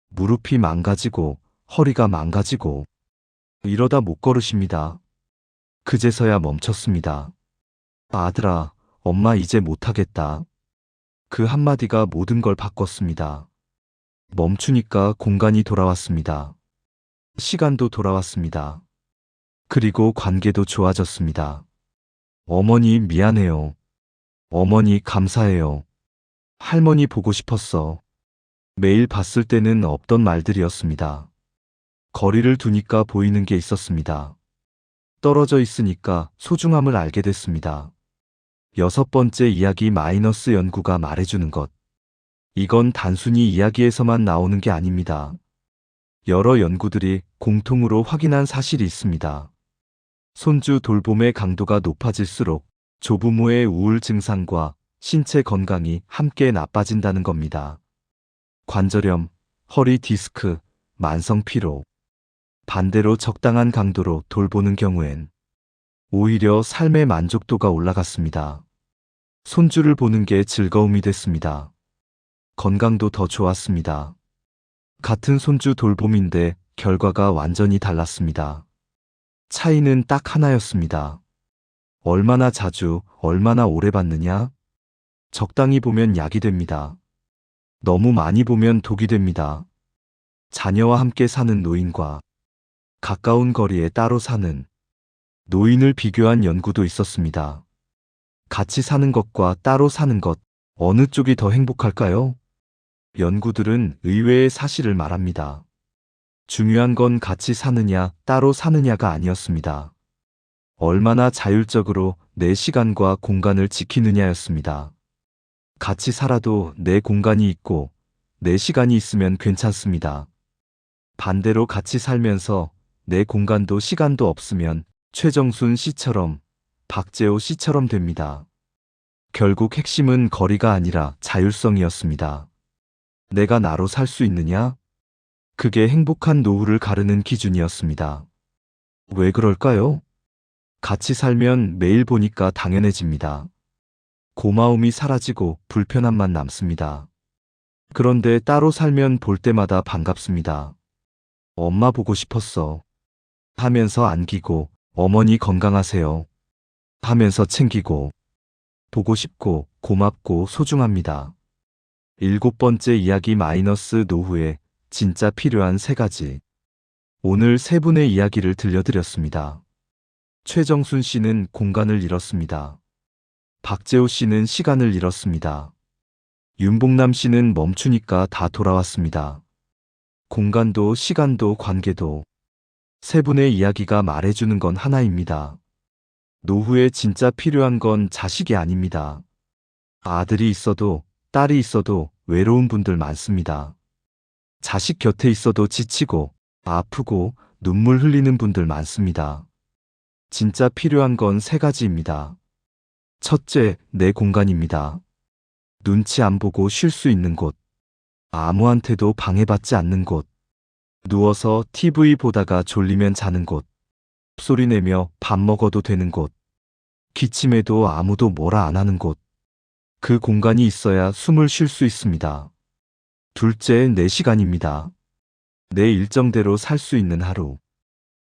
무릎이 망가지고 허리가 망가지고 이러다 못 걸으십니다. 그제서야 멈췄습니다. 아들아, 엄마 이제 못하겠다. 그 한마디가 모든 걸 바꿨습니다. 멈추니까 공간이 돌아왔습니다. 시간도 돌아왔습니다. 그리고 관계도 좋아졌습니다. 어머니 미안해요. 어머니 감사해요. 할머니 보고 싶었어. 매일 봤을 때는 없던 말들이었습니다. 거리를 두니까 보이는 게 있었습니다. 떨어져 있으니까 소중함을 알게 됐습니다. 6번째 이야기 마이너스 연구가 말해주는 것. 이건 단순히 이야기에서만 나오는 게 아닙니다. 여러 연구들이 공통으로 확인한 사실이 있습니다. 손주 돌봄의 강도가 높아질수록 조부모의 우울 증상과 신체 건강이 함께 나빠진다는 겁니다. 관절염, 허리 디스크, 만성 피로. 반대로 적당한 강도로 돌보는 경우엔 오히려 삶의 만족도가 올라갔습니다. 손주를 보는 게 즐거움이 됐습니다. 건강도 더 좋았습니다. 같은 손주 돌봄인데 결과가 완전히 달랐습니다. 차이는 딱 하나였습니다. 얼마나 자주, 얼마나 오래 받느냐? 적당히 보면 약이 됩니다. 너무 많이 보면 독이 됩니다. 자녀와 함께 사는 노인과 가까운 거리에 따로 사는 노인을 비교한 연구도 있었습니다. 같이 사는 것과 따로 사는 것, 어느 쪽이 더 행복할까요? 연구들은 의외의 사실을 말합니다. 중요한 건 같이 사느냐, 따로 사느냐가 아니었습니다. 얼마나 자율적으로 내 시간과 공간을 지키느냐였습니다. 같이 살아도 내 공간이 있고 내 시간이 있으면 괜찮습니다. 반대로 같이 살면서 내 공간도 시간도 없으면 최정순 씨처럼, 박재호 씨처럼 됩니다. 결국 핵심은 거리가 아니라 자율성이었습니다. 내가 나로 살 수 있느냐? 그게 행복한 노후를 가르는 기준이었습니다. 왜 그럴까요? 같이 살면 매일 보니까 당연해집니다. 고마움이 사라지고 불편함만 남습니다. 그런데 따로 살면 볼 때마다 반갑습니다. 엄마 보고 싶었어. 하면서 안기고, 어머니 건강하세요. 하면서 챙기고, 보고 싶고, 고맙고, 소중합니다. 7번째 이야기 마이너스 노후에 진짜 필요한 3가지. 오늘 3분의 이야기를 들려드렸습니다. 최정순 씨는 공간을 잃었습니다. 박재호 씨는 시간을 잃었습니다. 윤봉남 씨는 멈추니까 다 돌아왔습니다. 공간도 시간도 관계도 3분의 이야기가 말해주는 건 하나입니다. 노후에 진짜 필요한 건 자식이 아닙니다. 아들이 있어도 딸이 있어도 외로운 분들 많습니다. 자식 곁에 있어도 지치고 아프고 눈물 흘리는 분들 많습니다. 진짜 필요한 건 3가지입니다. 첫째, 내 공간입니다. 눈치 안 보고 쉴 수 있는 곳. 아무한테도 방해받지 않는 곳. 누워서 TV 보다가 졸리면 자는 곳. 소리 내며 밥 먹어도 되는 곳. 기침해도 아무도 뭐라 안 하는 곳. 그 공간이 있어야 숨을 쉴 수 있습니다. 둘째, 내 시간입니다. 내 일정대로 살 수 있는 하루.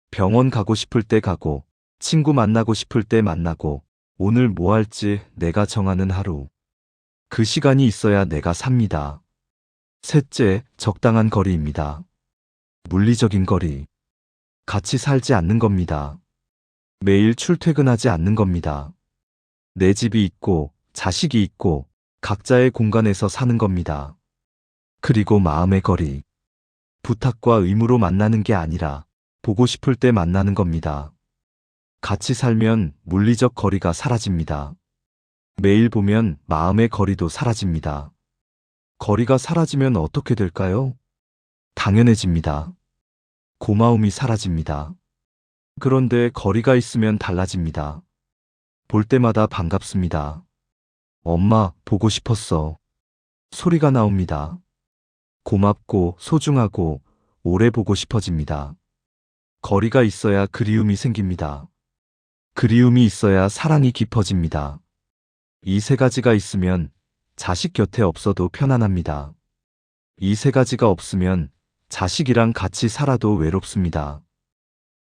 병원 가고 싶을 때 가고, 친구 만나고 싶을 때 만나고, 오늘 뭐 할지 내가 정하는 하루. 그 시간이 있어야 내가 삽니다. 셋째, 적당한 거리입니다. 물리적인 거리. 같이 살지 않는 겁니다. 매일 출퇴근하지 않는 겁니다. 내 집이 있고, 자식이 있고, 각자의 공간에서 사는 겁니다. 그리고 마음의 거리. 부탁과 의무로 만나는 게 아니라 보고 싶을 때 만나는 겁니다. 같이 살면 물리적 거리가 사라집니다. 매일 보면 마음의 거리도 사라집니다. 거리가 사라지면 어떻게 될까요? 당연해집니다. 고마움이 사라집니다. 그런데 거리가 있으면 달라집니다. 볼 때마다 반갑습니다. 엄마, 보고 싶었어. 소리가 나옵니다. 고맙고 소중하고 오래 보고 싶어집니다. 거리가 있어야 그리움이 생깁니다. 그리움이 있어야 사랑이 깊어집니다. 이 3가지가 있으면 자식 곁에 없어도 편안합니다. 이 3가지가 없으면 자식이랑 같이 살아도 외롭습니다.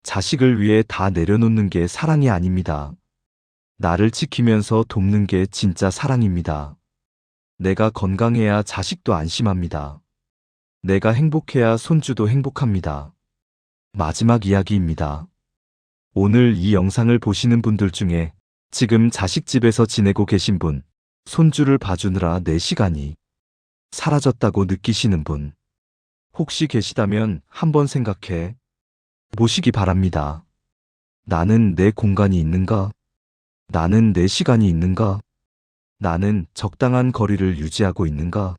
자식을 위해 다 내려놓는 게 사랑이 아닙니다. 나를 지키면서 돕는 게 진짜 사랑입니다. 내가 건강해야 자식도 안심합니다. 내가 행복해야 손주도 행복합니다. 마지막 이야기입니다. 오늘 이 영상을 보시는 분들 중에 지금 자식집에서 지내고 계신 분, 손주를 봐주느라 내 시간이 사라졌다고 느끼시는 분, 혹시 계시다면 한번 생각해 보시기 바랍니다. 나는 내 공간이 있는가? 나는 내 시간이 있는가? 나는 적당한 거리를 유지하고 있는가?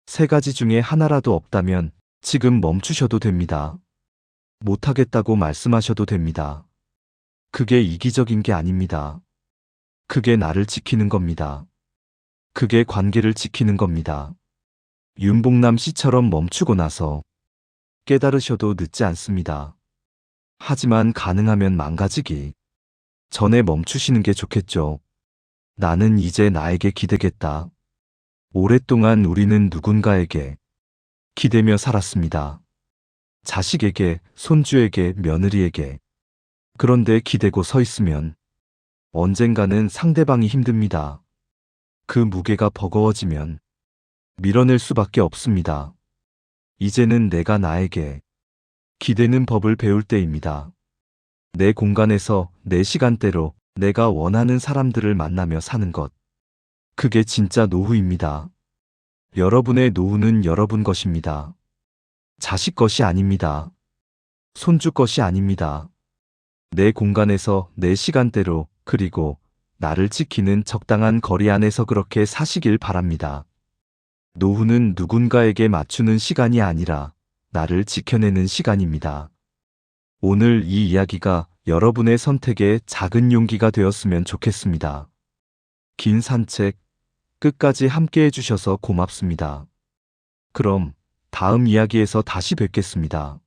3가지 중에 하나라도 없다면 지금 멈추셔도 됩니다. 못하겠다고 말씀하셔도 됩니다. 그게 이기적인 게 아닙니다. 그게 나를 지키는 겁니다. 그게 관계를 지키는 겁니다. 윤봉남 씨처럼 멈추고 나서 깨달으셔도 늦지 않습니다. 하지만 가능하면 망가지기 전에 멈추시는 게 좋겠죠. 나는 이제 나에게 기대겠다. 오랫동안 우리는 누군가에게 기대며 살았습니다. 자식에게, 손주에게, 며느리에게. 그런데 기대고 서 있으면 언젠가는 상대방이 힘듭니다. 그 무게가 버거워지면 밀어낼 수밖에 없습니다. 이제는 내가 나에게 기대는 법을 배울 때입니다. 내 공간에서 내 시간대로 내가 원하는 사람들을 만나며 사는 것. 그게 진짜 노후입니다. 여러분의 노후는 여러분 것입니다. 자식 것이 아닙니다. 손주 것이 아닙니다. 내 공간에서 내 시간대로 그리고 나를 지키는 적당한 거리 안에서 그렇게 사시길 바랍니다. 노후는 누군가에게 맞추는 시간이 아니라 나를 지켜내는 시간입니다. 오늘 이 이야기가 여러분의 선택에 작은 용기가 되었으면 좋겠습니다. 긴 산책 끝까지 함께 해주셔서 고맙습니다. 그럼 다음 이야기에서 다시 뵙겠습니다.